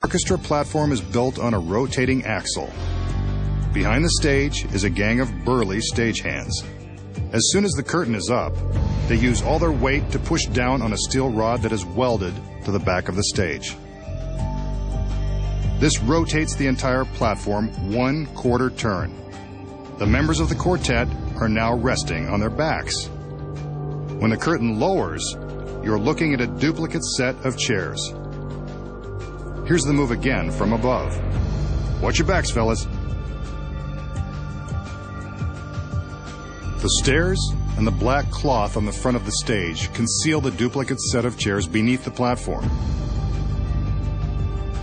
The orchestra platform is built on a rotating axle. Behind the stage is a gang of burly stagehands. As soon as the curtain is up, they use all their weight to push down on a steel rod that is welded to the back of the stage. This rotates the entire platform 1/4 turn. The members of the quartet are now resting on their backs. When the curtain lowers, you're looking at a duplicate set of chairs. Here's the move again from above. Watch your backs, fellas. The stairs and the black cloth on the front of the stage conceal the duplicate set of chairs beneath the platform.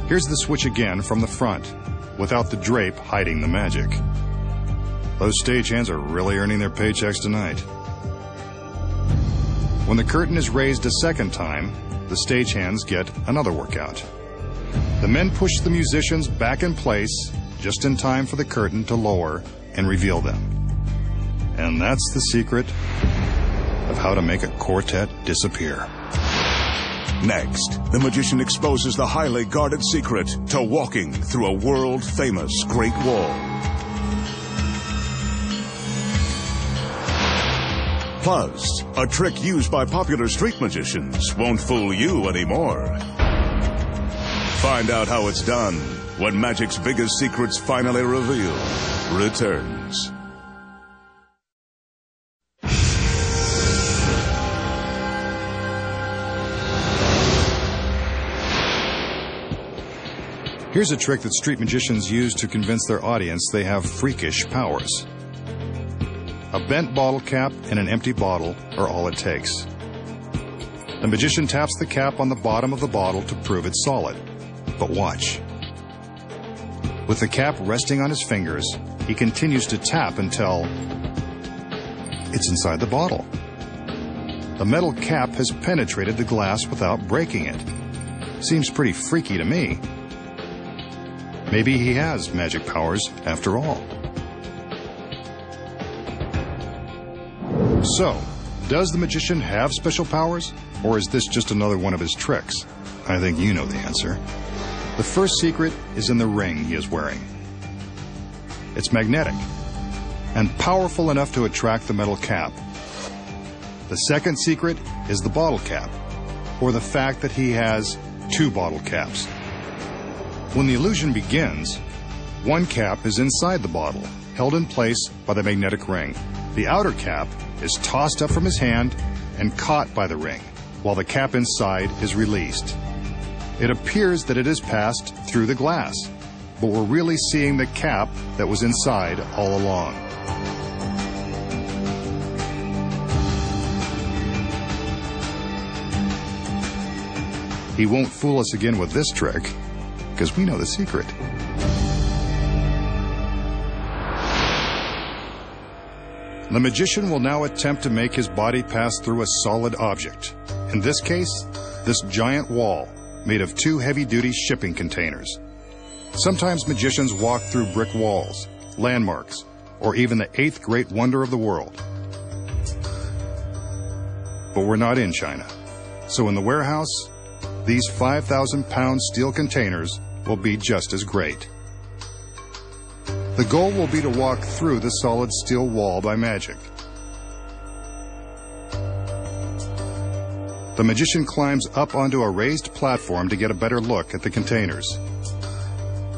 Here's the switch again from the front, without the drape hiding the magic. Those stagehands are really earning their paychecks tonight. When the curtain is raised a second time, the stagehands get another workout. The men push the musicians back in place just in time for the curtain to lower and reveal them. And that's the secret of how to make a quartet disappear. Next, the magician exposes the highly guarded secret to walking through a world-famous Great Wall. Plus, a trick used by popular street magicians won't fool you anymore. Find out how it's done when magic's biggest secrets finally revealed returns. Here's a trick that street magicians use to convince their audience they have freakish powers. A bent bottle cap and an empty bottle are all it takes. The magician taps the cap on the bottom of the bottle to prove it's solid. But watch. With the cap resting on his fingers, he continues to tap until it's inside the bottle. The metal cap has penetrated the glass without breaking it. Seems pretty freaky to me. Maybe he has magic powers after all. So, does the magician have special powers, or is this just another one of his tricks? I think you know the answer. The first secret is in the ring he is wearing. It's magnetic and powerful enough to attract the metal cap. The second secret is the bottle cap, or the fact that he has 2 bottle caps. When the illusion begins, one cap is inside the bottle, held in place by the magnetic ring. The outer cap is tossed up from his hand and caught by the ring, while the cap inside is released. It appears that it has passed through the glass, but we're really seeing the cap that was inside all along. He won't fool us again with this trick, because we know the secret. The magician will now attempt to make his body pass through a solid object. In this case, this giant wall, made of 2 heavy-duty shipping containers. Sometimes magicians walk through brick walls, landmarks, or even the 8th great wonder of the world. But we're not in China. So in the warehouse, these 5,000-pound steel containers will be just as great. The goal will be to walk through the solid steel wall by magic. The magician climbs up onto a raised platform to get a better look at the containers.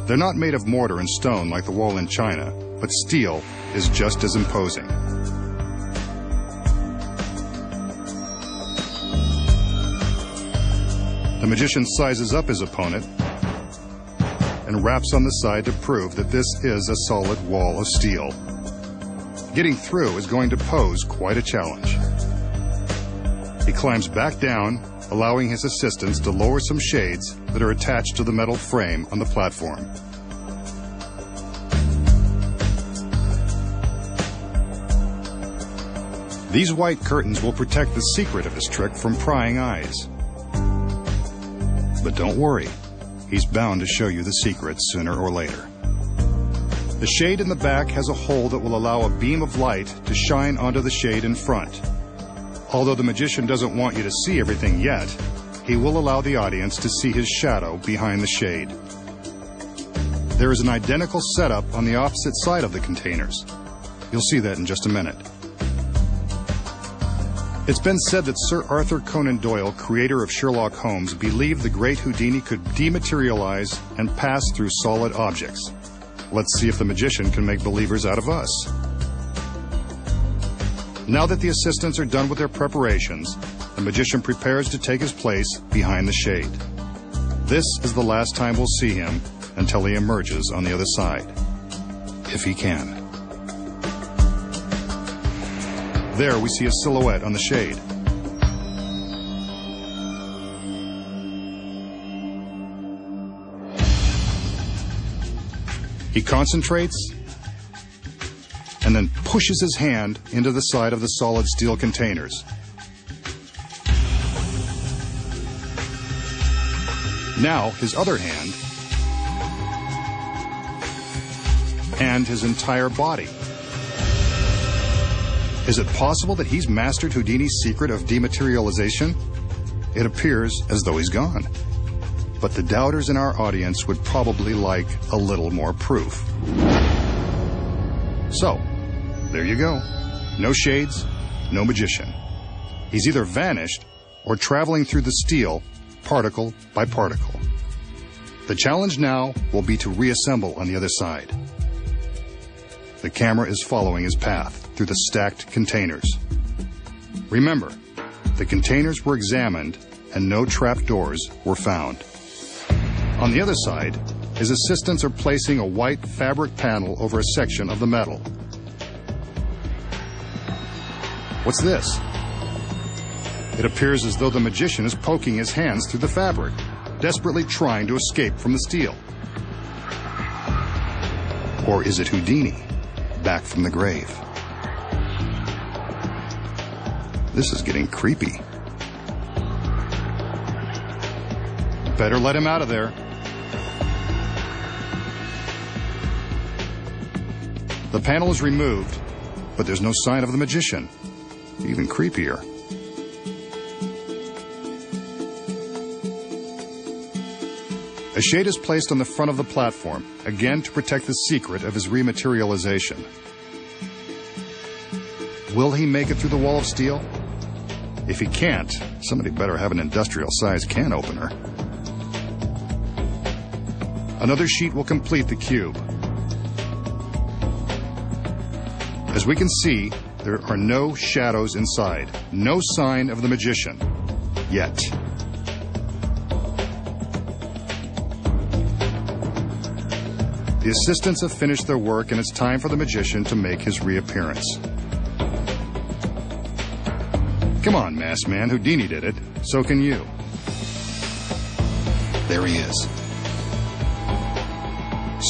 They're not made of mortar and stone like the wall in China, but steel is just as imposing. The magician sizes up his opponent and raps on the side to prove that this is a solid wall of steel. Getting through is going to pose quite a challenge. He climbs back down, allowing his assistants to lower some shades that are attached to the metal frame on the platform. These white curtains will protect the secret of his trick from prying eyes. But don't worry, he's bound to show you the secret sooner or later. The shade in the back has a hole that will allow a beam of light to shine onto the shade in front. Although the magician doesn't want you to see everything yet, he will allow the audience to see his shadow behind the shade. There is an identical setup on the opposite side of the containers. You'll see that in just a minute. It's been said that Sir Arthur Conan Doyle, creator of Sherlock Holmes, believed the great Houdini could dematerialize and pass through solid objects. Let's see if the magician can make believers out of us. Now that the assistants are done with their preparations, the magician prepares to take his place behind the shade. This is the last time we'll see him until he emerges on the other side, if he can. There we see a silhouette on the shade. He concentrates and then pushes his hand into the side of the solid steel containers. Now his other hand and his entire body. Is it possible that he's mastered Houdini's secret of dematerialization? It appears as though he's gone. But the doubters in our audience would probably like a little more proof. So, there you go. No shades, no magician. He's either vanished or traveling through the steel, particle by particle. The challenge now will be to reassemble on the other side. The camera is following his path through the stacked containers. Remember, the containers were examined and no trapdoors were found. On the other side, his assistants are placing a white fabric panel over a section of the metal. What's this? It appears as though the magician is poking his hands through the fabric, desperately trying to escape from the steel. Or is it Houdini, back from the grave? This is getting creepy. Better let him out of there. The panel is removed, but there's no sign of the magician. Even creepier. A shade is placed on the front of the platform, again to protect the secret of his rematerialization. Will he make it through the wall of steel? If he can't, somebody better have an industrial-sized can opener. Another sheet will complete the cube. As we can see, there are no shadows inside, no sign of the magician, yet. The assistants have finished their work, and it's time for the magician to make his reappearance. Come on, masked man, Houdini did it. So can you. There he is.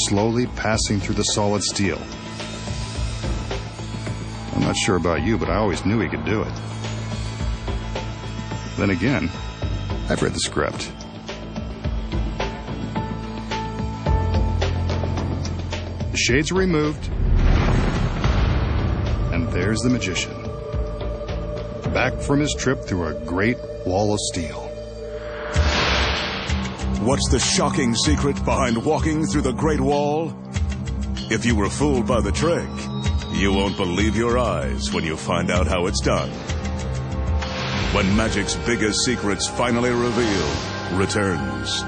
Slowly passing through the solid steel. I'm not sure about you, but I always knew he could do it. Then again, I've read the script. The shades are removed, and there's the magician, back from his trip through a great wall of steel. What's the shocking secret behind walking through the Great Wall? If you were fooled by the trick, you won't believe your eyes when you find out how it's done. When magic's biggest secrets finally revealed returns.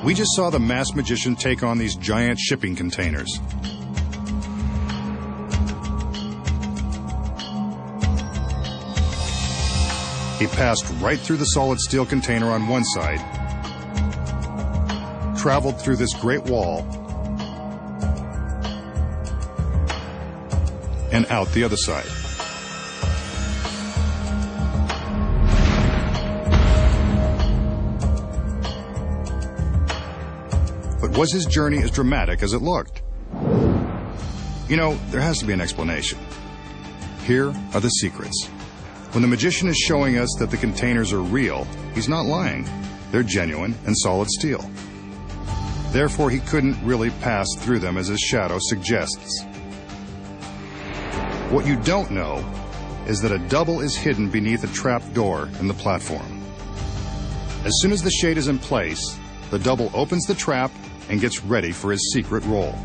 We just saw the masked magician take on these giant shipping containers. He passed right through the solid steel container on one side, traveled through this great wall, and out the other side. But was his journey as dramatic as it looked? You know, there has to be an explanation. Here are the secrets. When the magician is showing us that the containers are real, he's not lying. They're genuine and solid steel. Therefore, he couldn't really pass through them as his shadow suggests. What you don't know is that a double is hidden beneath a trap door in the platform. As soon as the shade is in place, the double opens the trap and gets ready for his secret role.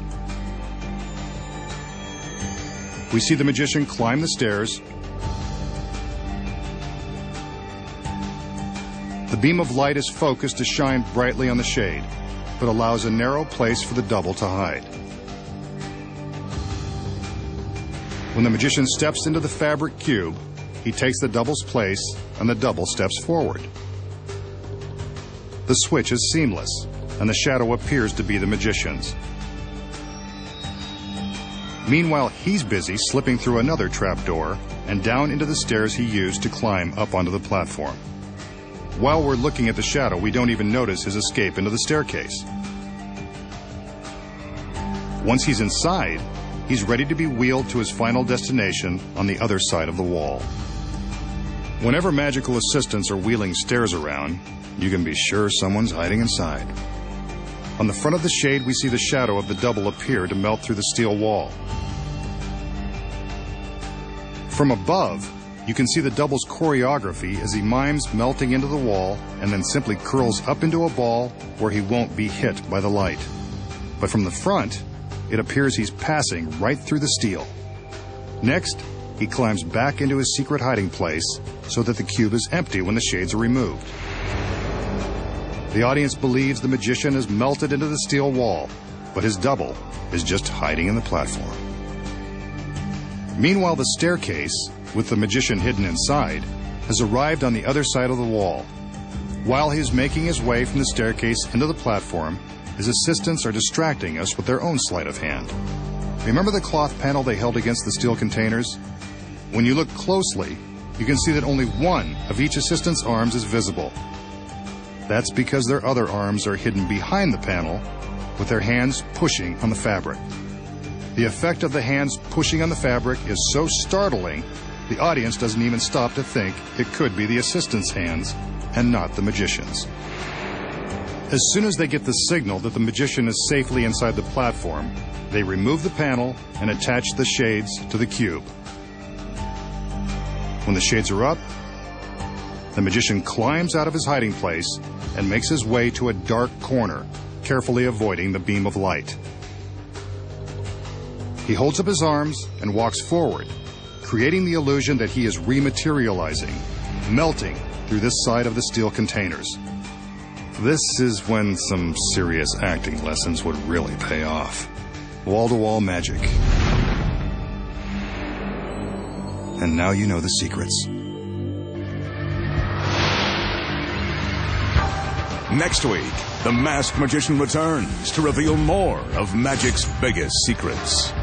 We see the magician climb the stairs. The beam of light is focused to shine brightly on the shade, but allows a narrow place for the double to hide. When the magician steps into the fabric cube, he takes the double's place and the double steps forward. The switch is seamless, and the shadow appears to be the magician's. Meanwhile, he's busy slipping through another trapdoor and down into the stairs he used to climb up onto the platform. While we're looking at the shadow, we don't even notice his escape into the staircase. Once he's inside, he's ready to be wheeled to his final destination on the other side of the wall. Whenever magical assistants are wheeling stairs around, you can be sure someone's hiding inside. On the front of the shade, we see the shadow of the double appear to melt through the steel wall. From above, you can see the double's choreography as he mimes melting into the wall and then simply curls up into a ball where he won't be hit by the light. But from the front, it appears he's passing right through the steel. Next, he climbs back into his secret hiding place so that the cube is empty when the shades are removed. The audience believes the magician has melted into the steel wall, but his double is just hiding in the platform. Meanwhile, the staircase, with the magician hidden inside, has arrived on the other side of the wall. While he is making his way from the staircase into the platform, his assistants are distracting us with their own sleight of hand. Remember the cloth panel they held against the steel containers? When you look closely, you can see that only one of each assistant's arms is visible. That's because their other arms are hidden behind the panel, with their hands pushing on the fabric. The effect of the hands pushing on the fabric is so startling, the audience doesn't even stop to think it could be the assistant's hands and not the magician's. As soon as they get the signal that the magician is safely inside the platform, they remove the panel and attach the shades to the cube. When the shades are up, the magician climbs out of his hiding place and makes his way to a dark corner, carefully avoiding the beam of light. He holds up his arms and walks forward, creating the illusion that he is rematerializing, melting through this side of the steel containers. This is when some serious acting lessons would really pay off. Wall-to-wall magic. And now you know the secrets. Next week, the masked magician returns to reveal more of magic's biggest secrets.